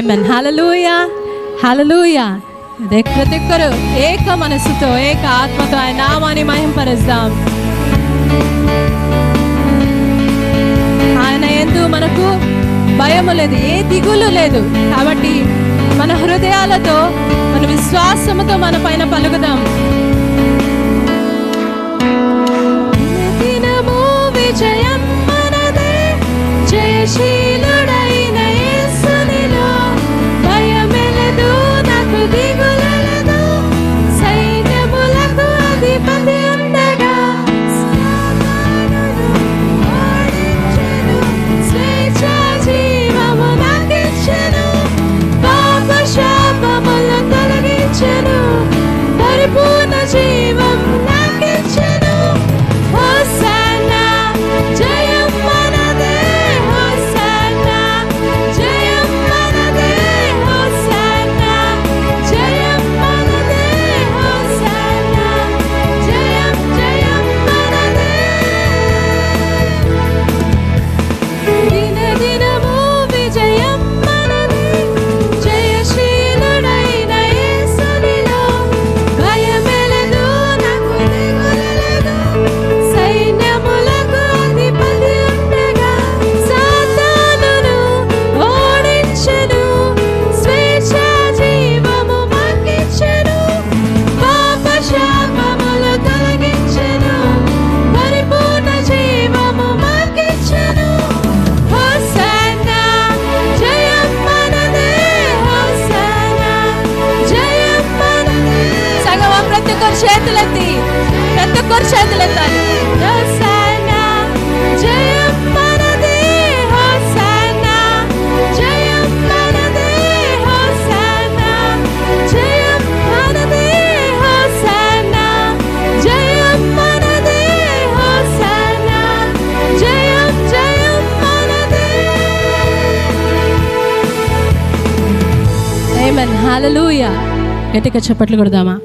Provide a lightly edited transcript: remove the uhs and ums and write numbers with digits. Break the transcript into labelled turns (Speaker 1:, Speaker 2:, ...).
Speaker 1: ఆమేన్. హల్లెలూయా, హల్లెలూయా. ప్రతి ఒక్కరు ఏక మనసుతో ఏక ఆత్మతో ఆయన నామాన్ని మహింపరుద్దాం. ఆయన యందు మనకు భయము లేదు, ఏ దిగులు లేదు. కాబట్టి మన హృదయాలతో మన విశ్వాసముతో మన పైన పలుకుదాం. దినము విజయం మనదే, జయశీలుడైన యేసునిలో భయమెలదు, నాకు దిగులెలదు. సైన్యములకు అధిపతి ఉండగా సాతానును ఓడించెను. స్వేచ్ఛ జీవము నాకిచ్చెను, పాప శాపములు తొలగించెను. పరిపూర్ణ జీవం నాకిచ్చెను. హోసన్నా జయం మనదే, హోసన్నా జయం మనదే, హోసన్నా జయం మనదే, హోసన్నా జయం జయం మనదే. దినదినము విజయం మనదే, జయశీలుడైన యేసునిలో భయమెలదు, నాకు దిగులెలదు. సైన్యములకు అధిపతి ఉండగా సాతానును ఓడించెను. స్వేచ్ఛ జీవము మాకిచ్చెను, పాప శాపములు తొలగించెను. పరిపూర్ణ జీవము మాకిచ్చెను. హోసన్నా జయం మనదే, హోసన్నా జయం మనదే. సగమా ప్రతి ఒక్కరు చేతులెత్తి, ప్రతి ఒక్కరు చేతులెత్తాలి. హోసన్నా జయం మనదే, హోసన్నా జయం మనదే, హోసన్నా జయం మనదే, హోసన్నా జయం మనదే, హోసన్నా జయం జయం మనదే. ఆమేన్. హల్లెలూయా. గట్టిగా చప్పట్లు కొడదామా?